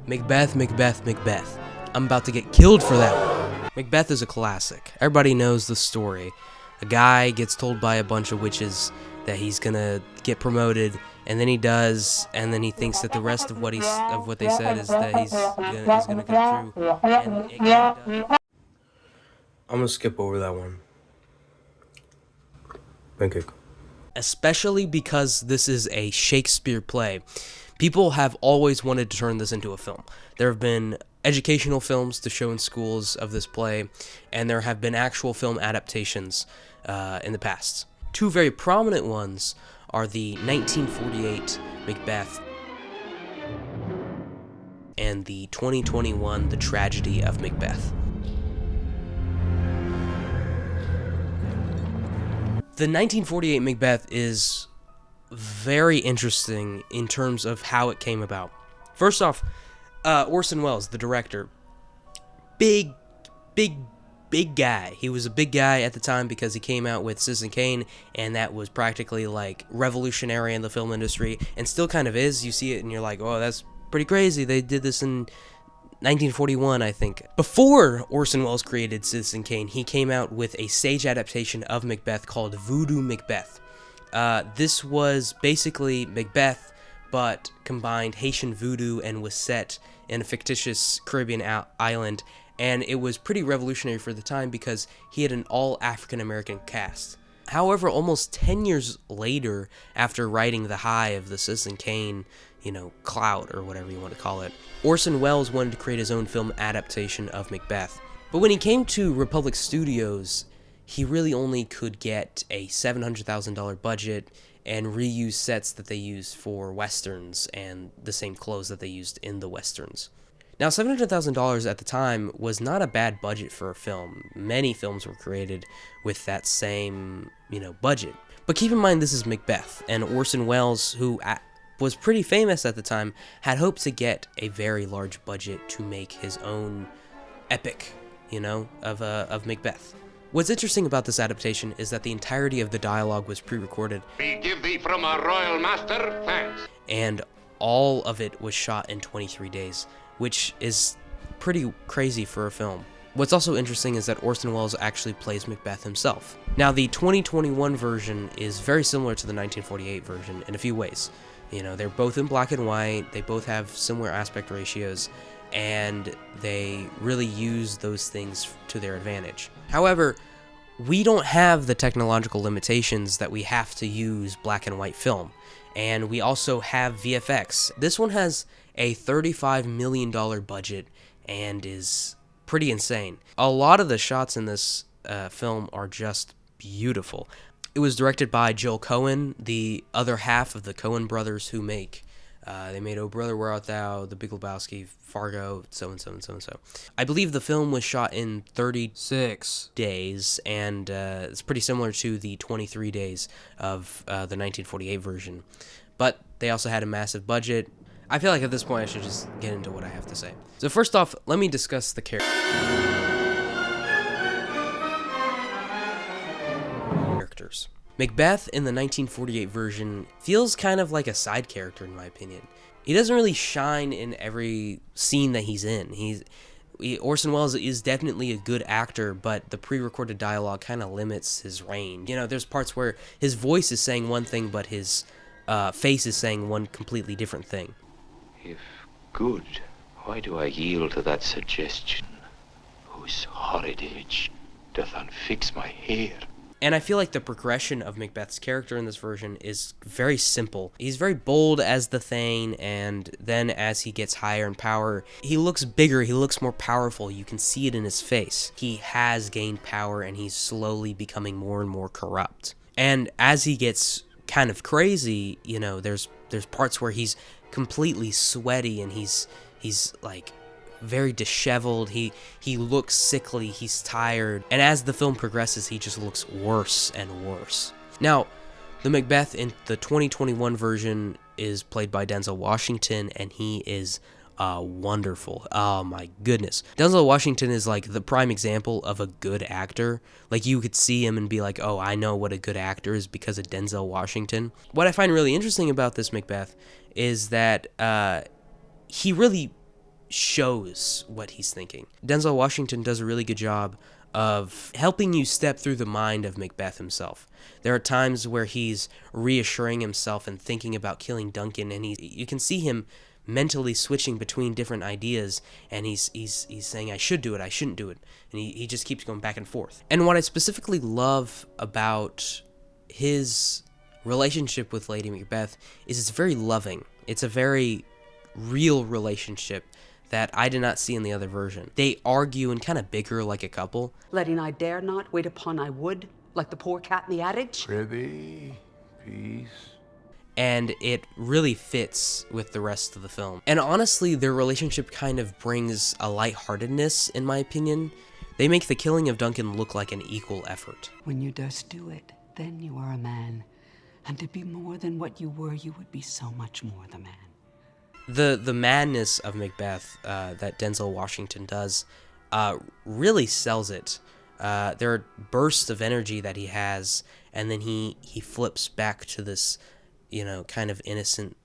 Macbeth, Macbeth, Macbeth. I'm about to get killed for that one. Macbeth is a classic. Everybody knows the story. A guy gets told by a bunch of witches that he's gonna get promoted, and then he does, and then he thinks that the rest of what they said is that is gonna come true, and it kind of does. I'm gonna skip over that one. Pancake. Especially because this is a Shakespeare play. People have always wanted to turn this into a film. There have been educational films to show in schools of this play, and there have been actual film adaptations in the past. Two very prominent ones are the 1948 Macbeth and the 2021 The Tragedy of Macbeth. The 1948 Macbeth is very interesting in terms of how it came about. First off, Orson Welles, the director, big guy. He was a big guy at the time because he came out with Citizen Kane, and that was practically like revolutionary in the film industry, and still kind of is. You see it and you're like, oh, that's pretty crazy. They did this in 1941, I think. Before Orson Welles created Citizen Kane, he came out with a stage adaptation of Macbeth called Voodoo Macbeth. This was basically Macbeth, but combined Haitian voodoo and was set in a fictitious Caribbean island, and it was pretty revolutionary for the time because he had an all-African-American cast. However, almost 10 years later, after riding the high of the Citizen Kane, clout or whatever you want to call it, Orson Welles wanted to create his own film adaptation of Macbeth. But when he came to Republic Studios, he really only could get a $700,000 budget and reuse sets that they used for westerns and the same clothes that they used in the westerns. Now, $700,000 at the time was not a bad budget for a film. Many films were created with that same, budget. But keep in mind, this is Macbeth, and Orson Welles, who was pretty famous at the time, had hoped to get a very large budget to make his own epic, of Macbeth. What's interesting about this adaptation is that the entirety of the dialogue was pre-recorded. We give thee from our royal master thanks. And all of it was shot in 23 days, which is pretty crazy for a film. What's also interesting is that Orson Welles actually plays Macbeth himself. Now, the 2021 version is very similar to the 1948 version in a few ways. They're both in black and white, they both have similar aspect ratios, and they really use those things to their advantage. However, we don't have the technological limitations that we have to use black and white film, and we also have VFX. This one has a $35 million budget and is pretty insane. A lot of the shots in this film are just beautiful. It was directed by Joel Coen, the other half of the Coen brothers who they made Oh Brother, Where Art Thou, The Big Lebowski, Fargo, so and so and so and so. I believe the film was shot in 36 days, and it's pretty similar to the 23 days of the 1948 version. But they also had a massive budget. I feel like at this point I should just get into what I have to say. So first off, let me discuss the characters. Macbeth in the 1948 version feels kind of like a side character in my opinion. He doesn't really shine in every scene that he's in. Orson Welles is definitely a good actor, but the pre-recorded dialogue kind of limits his range. There's parts where his voice is saying one thing, but his face is saying one completely different thing. If good, why do I yield to that suggestion, whose horrid age doth unfix my hair? And I feel like the progression of Macbeth's character in this version is very simple. He's very bold as the Thane, and then as he gets higher in power, he looks bigger, he looks more powerful. You can see it in his face. He has gained power, and he's slowly becoming more and more corrupt. And as he gets kind of crazy, there's parts where he's completely sweaty, and he's like very disheveled. He looks sickly, he's tired, and as the film progresses, he just looks worse and worse. Now, the Macbeth in the 2021 version is played by Denzel Washington, and he is wonderful. Oh my goodness. Denzel Washington is like the prime example of a good actor. Like, you could see him and be like, oh, I know what a good actor is because of Denzel Washington. What I find really interesting about this Macbeth is that he really shows what he's thinking. Denzel Washington does a really good job of helping you step through the mind of Macbeth himself. There are times where he's reassuring himself and thinking about killing Duncan, and you can see him mentally switching between different ideas, and he's saying, I should do it, I shouldn't do it, and he just keeps going back and forth. And what I specifically love about his relationship with Lady Macbeth is it's very loving. It's a very real relationship that I did not see in the other version. They argue and kind of bicker like a couple. Letting I dare not, wait upon I would, like the poor cat in the adage. Prithee, peace. And it really fits with the rest of the film. And honestly, their relationship kind of brings a lightheartedness, in my opinion. They make the killing of Duncan look like an equal effort. When you durst do it, then you are a man. And to be more than what you were, you would be so much more the man. The madness of Macbeth that Denzel Washington does really sells it. There are bursts of energy that he has, and then he flips back to this, kind of innocent,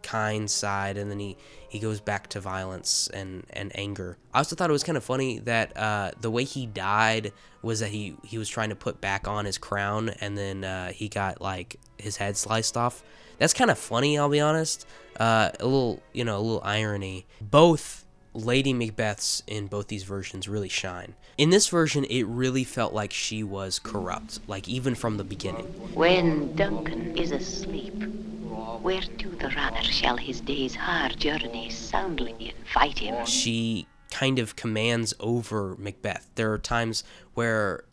kind side, and then he goes back to violence and anger. I also thought it was kind of funny that the way he died was that he was trying to put back on his crown, and then he got like his head sliced off. That's kind of funny, I'll be honest. A little irony. Both Lady Macbeths in both these versions really shine. In this version, it really felt like she was corrupt, like even from the beginning. When Duncan is asleep, whereto the runner shall his day's hard journey soundly invite him? She kind of commands over Macbeth. There are times where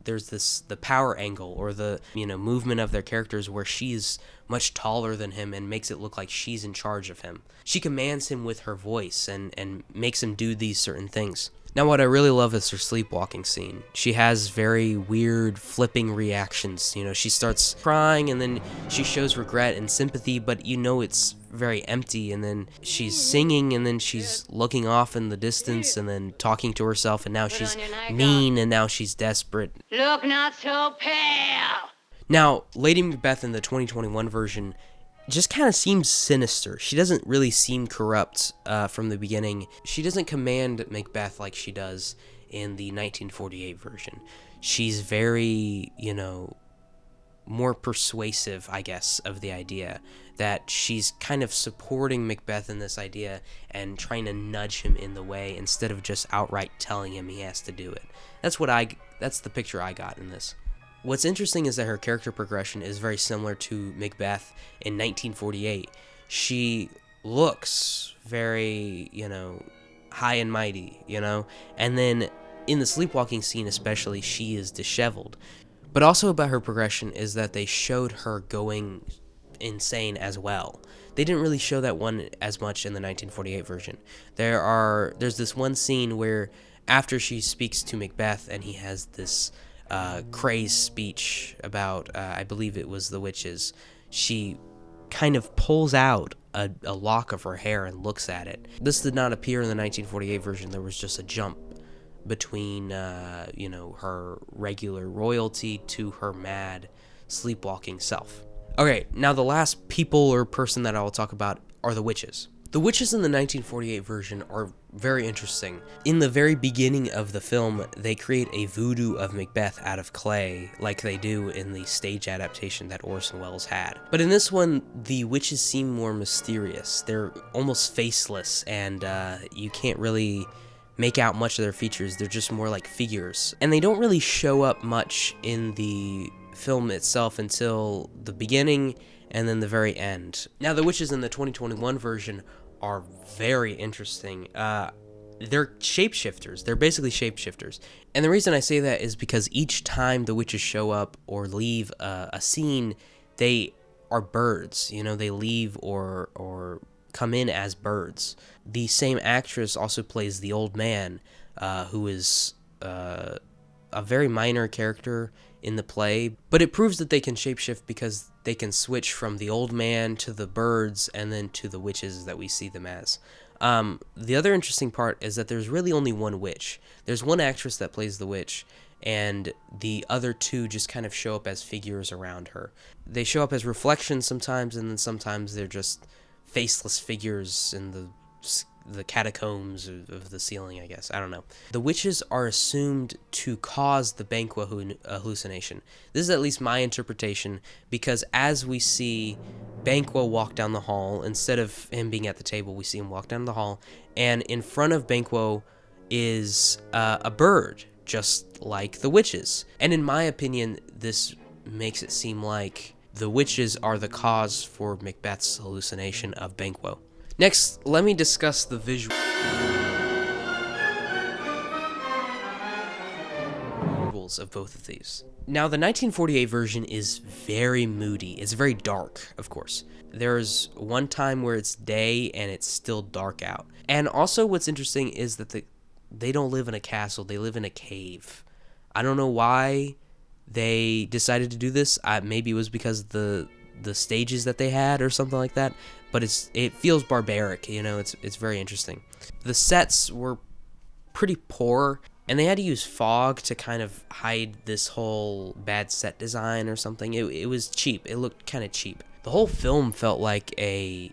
there's the power angle or the movement of their characters where she's much taller than him and makes it look like she's in charge of him. She commands him with her voice and makes him do these certain things. Now, what I really love is her sleepwalking scene. She has very weird, flipping reactions. She starts crying, and then she shows regret and sympathy, but it's very empty, and then she's singing, and then she's looking off in the distance, and then talking to herself, and now she's mean, and now she's desperate. Look not so pale! Now, Lady Macbeth in the 2021 version just kind of seems sinister. She doesn't really seem corrupt from the beginning. She doesn't command Macbeth like she does in the 1948 version. She's very, more persuasive, I guess, of the idea that she's kind of supporting Macbeth in this idea and trying to nudge him in the way instead of just outright telling him he has to do it. That's the picture I got in this. What's interesting is that her character progression is very similar to Macbeth in 1948. She looks very, high and mighty, and then in the sleepwalking scene especially, she is disheveled. But also about her progression is that they showed her going insane as well. They didn't really show that one as much in the 1948 version. There's this one scene where after she speaks to Macbeth and he has this crazed speech about, I believe it was the witches, she kind of pulls out a lock of her hair and looks at it. This did not appear in the 1948 version. There was just a jump between, her regular royalty to her mad, sleepwalking self. Okay, now the last people or person that I will talk about are the witches. The witches in the 1948 version are very interesting. In the very beginning of the film, they create a voodoo of Macbeth out of clay, like they do in the stage adaptation that Orson Welles had. But in this one, the witches seem more mysterious. They're almost faceless, and you can't really make out much of their features. They're just more like figures. And they don't really show up much in the film itself until the beginning and then the very end. Now, the witches in the 2021 version are very interesting. They're shapeshifters. They're basically shapeshifters. And the reason I say that is because each time the witches show up or leave a scene, they are birds. They leave or come in as birds. The same actress also plays the old man, who is a very minor character in the play, but it proves that they can shapeshift because they can switch from the old man to the birds and then to the witches that we see them as. The other interesting part is that there's really only one witch. There's one actress that plays the witch, and the other two just kind of show up as figures around her. They show up as reflections sometimes, and then sometimes they're just faceless figures in the the catacombs of the ceiling, I guess. I don't know. The witches are assumed to cause the Banquo hallucination. This is at least my interpretation, because as we see Banquo walk down the hall, instead of him being at the table, we see him walk down the hall, and in front of Banquo is a bird, just like the witches. And in my opinion, this makes it seem like the witches are the cause for Macbeth's hallucination of Banquo. Next, let me discuss the visuals of both of these. Now, the 1948 version is very moody. It's very dark, of course. There's one time where it's day and it's still dark out. And also what's interesting is that they don't live in a castle. They live in a cave. I don't know why they decided to do this. Maybe it was because the stages that they had or something like that, but it feels barbaric, it's very interesting. The sets were pretty poor, and they had to use fog to kind of hide this whole bad set design or something. It was cheap. It looked kind of cheap. The whole film felt like a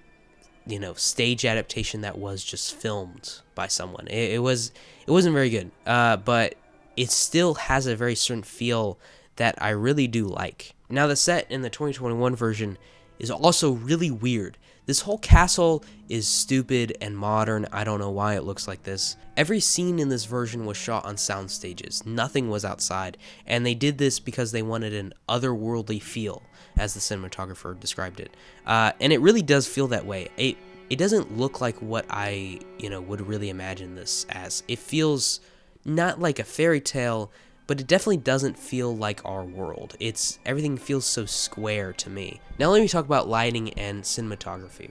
stage adaptation that was just filmed by someone. It wasn't very good, but it still has a very certain feel that I really do like. Now, the set in the 2021 version is also really weird. This whole castle is stupid and modern. I don't know why it looks like this. Every scene in this version was shot on sound stages. Nothing was outside, and they did this because they wanted an otherworldly feel, as the cinematographer described it. And it really does feel that way. It doesn't look like what I, would really imagine this as. It feels not like a fairy tale, but it definitely doesn't feel like our world. Everything feels so square to me. Now let me talk about lighting and cinematography.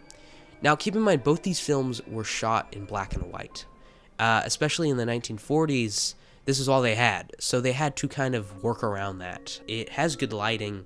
Now keep in mind, both these films were shot in black and white. Especially in the 1940s, this is all they had. So they had to kind of work around that. It has good lighting,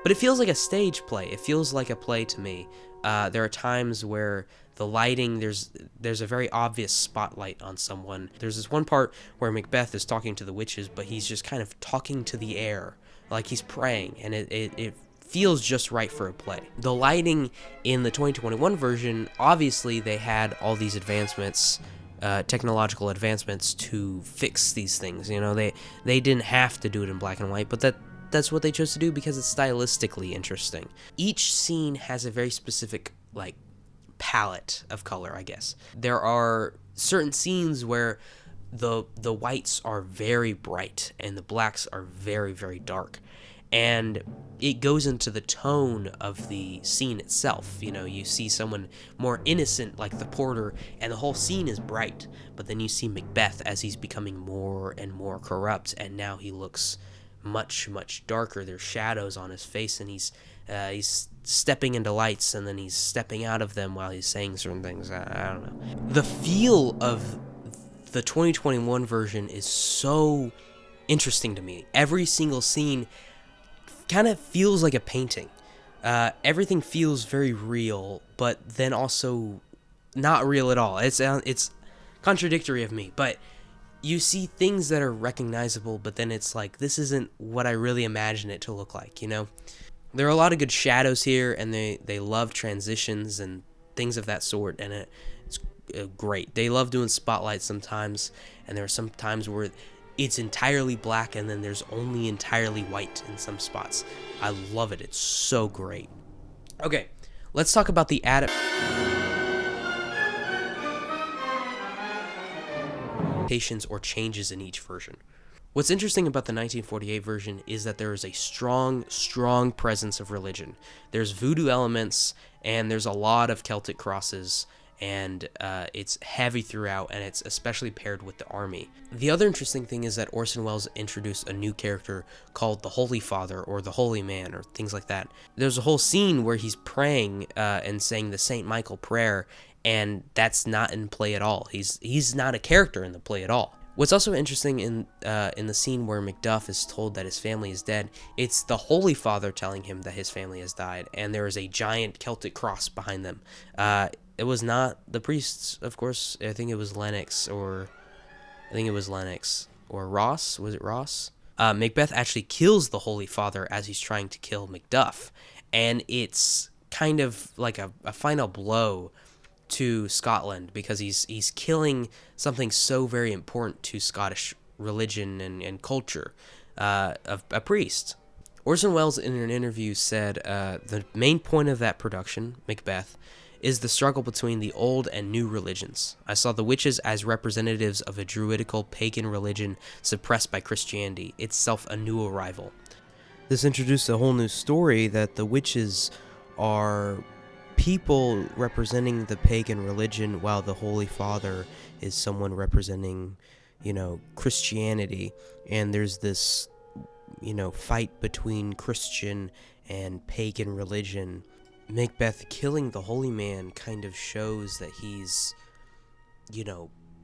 but it feels like a stage play. It feels like a play to me. There are times where the lighting, there's a very obvious spotlight on someone. There's this one part where Macbeth is talking to the witches, but he's just kind of talking to the air, like he's praying, and it feels just right for a play. The lighting in the 2021 version, obviously they had all these advancements, technological advancements to fix these things. They didn't have to do it in black and white, but that's what they chose to do because it's stylistically interesting. Each scene has a very specific palette of color, I guess. There are certain scenes where the whites are very bright and the blacks are very, very dark, and it goes into the tone of the scene itself. You see someone more innocent like the porter, and the whole scene is bright, but then you see Macbeth as he's becoming more and more corrupt, and now he looks much, much darker. There's shadows on his face, and he's stepping into lights, and then he's stepping out of them while he's saying certain things. I don't know. The feel of the 2021 version is so interesting to me. Every single scene kind of feels like a painting. Everything feels very real, but then also not real at all. It's contradictory of me, but you see things that are recognizable, but then it's like, this isn't what I really imagine it to look like, There are a lot of good shadows here, and they love transitions and things of that sort, and it's great. They love doing spotlights sometimes, and there are some times where it's entirely black, and then there's only entirely white in some spots. I love it. It's so great. Okay, let's talk about the adaptations or changes in each version. What's interesting about the 1948 version is that there is a strong presence of religion. There's voodoo elements, and there's a lot of Celtic crosses, and it's heavy throughout, and it's especially paired with the army. The other interesting thing is that Orson Welles introduced a new character called the Holy Father, or the Holy Man, or things like that. There's a whole scene where he's praying and saying the St. Michael prayer, and that's not in play at all. He's not a character in the play at all. What's also interesting in the scene where Macduff is told that his family is dead, it's the Holy Father telling him that his family has died, and there is a giant Celtic cross behind them. It was not the priests, of course. I think it was Lennox or Ross. Was it Ross? Macbeth actually kills the Holy Father as he's trying to kill Macduff, and it's kind of like a final blow to Scotland because he's killing something so very important to Scottish religion and culture, of a priest. Orson Welles, in an interview, said the main point of that production, Macbeth, is the struggle between the old and new religions. I saw the witches as representatives of a druidical pagan religion suppressed by Christianity, itself a new arrival. This introduced a whole new story that the witches are people representing the pagan religion, while the Holy Father is someone representing, Christianity. And there's this, fight between Christian and pagan religion. Macbeth killing the holy man kind of shows that he's,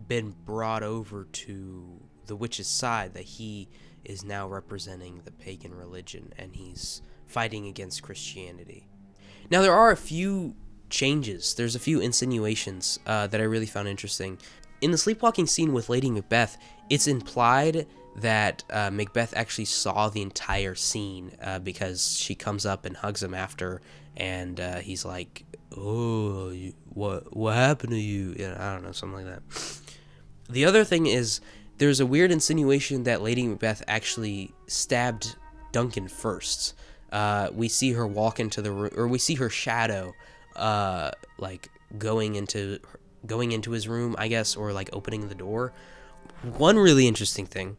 been brought over to the witch's side, that he is now representing the pagan religion, and he's fighting against Christianity. Now, there are a few changes. There's a few insinuations that I really found interesting. In the sleepwalking scene with Lady Macbeth, it's implied that Macbeth actually saw the entire scene because she comes up and hugs him after, and he's like, "Oh, what happened to you?" I don't know, something like that. The other thing is, there's a weird insinuation that Lady Macbeth actually stabbed Duncan first. We see her walk into the room, or we see her shadow, going into his room, I guess, or opening the door. One really interesting thing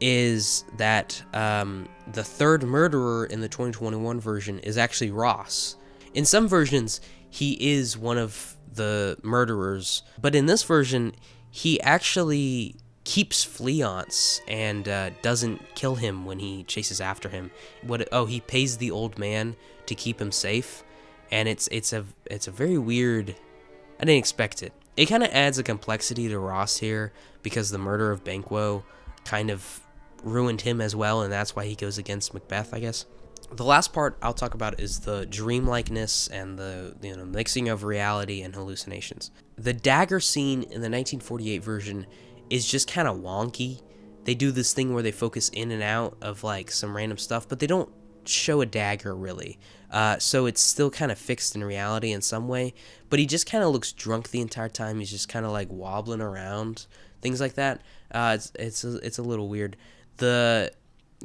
is that the third murderer in the 2021 version is actually Ross. In some versions, he is one of the murderers, but in this version, he actually keeps Fleance and doesn't kill him when he chases after him. He pays the old man to keep him safe, and it's a very weird. I didn't expect it. It kind of adds a complexity to Ross here because the murder of Banquo kind of ruined him as well, and that's why he goes against Macbeth, I guess. The last part I'll talk about is the dreamlikeness and the mixing of reality and hallucinations. The dagger scene in the 1948 version is just kind of wonky. They do this thing where they focus in and out of some random stuff, but they don't show a dagger really. So it's still kind of fixed in reality in some way, but he just kind of looks drunk the entire time. He's just kind of wobbling around, things like that. It's a little weird. The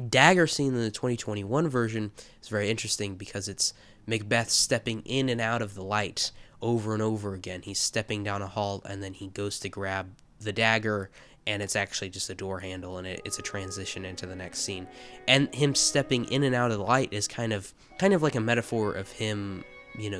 dagger scene in the 2021 version is very interesting because it's Macbeth stepping in and out of the light over and over again. He's stepping down a hall and then he goes to grab the dagger, and it's actually just a door handle, and it's a transition into the next scene. And him stepping in and out of the light is kind of like a metaphor of him,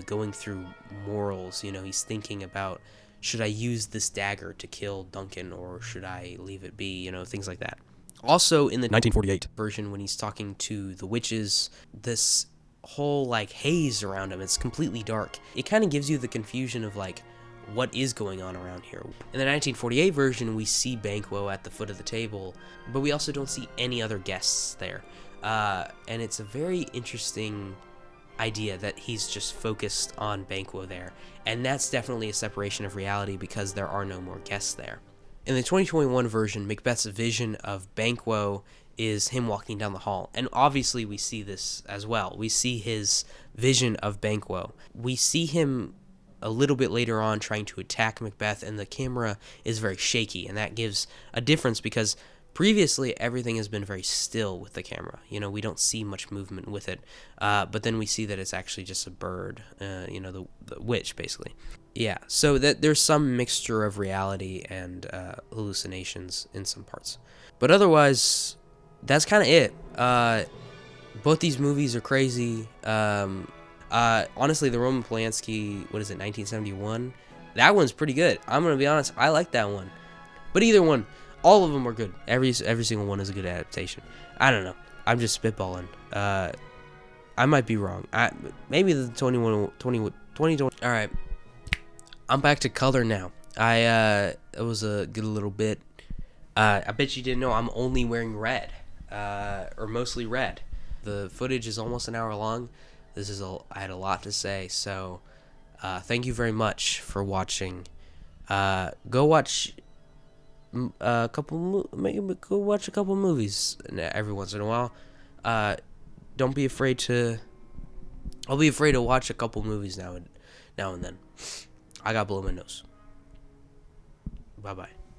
going through morals. He's thinking about, should I use this dagger to kill Duncan, or should I leave it be? Things like that. Also, in the 1948 version, when he's talking to the witches, this whole haze around him, it's completely dark. It kind of gives you the confusion of what is going on around here. In the 1948 version, we see Banquo at the foot of the table, but we also don't see any other guests there. And it's a very interesting idea that he's just focused on Banquo there. And that's definitely a separation of reality because there are no more guests there. In the 2021 version, Macbeth's vision of Banquo is him walking down the hall. And obviously we see this as well. We see his vision of Banquo. We see him a little bit later on trying to attack Macbeth, and the camera is very shaky, and that gives a difference because previously everything has been very still with the camera. We don't see much movement with it, but then we see that it's actually just a bird, the witch, basically. Yeah, so that there's some mixture of reality and hallucinations in some parts. But otherwise, that's kind of it. Both these movies are crazy. Honestly, the Roman Polanski, 1971? That one's pretty good. I'm going to be honest, I like that one. But either one, all of them are good. Every single one is a good adaptation. I don't know. I'm just spitballing. I might be wrong. Maybe the 2020. Alright. I'm back to color now. It was a good little bit. I bet you didn't know I'm only wearing red. Or mostly red. The footage is almost an hour long. I had a lot to say, so thank you very much for watching. Go watch a couple movies every once in a while. Don't be afraid to. I'll be afraid to watch a couple movies now and then. I got blow my nose. Bye bye.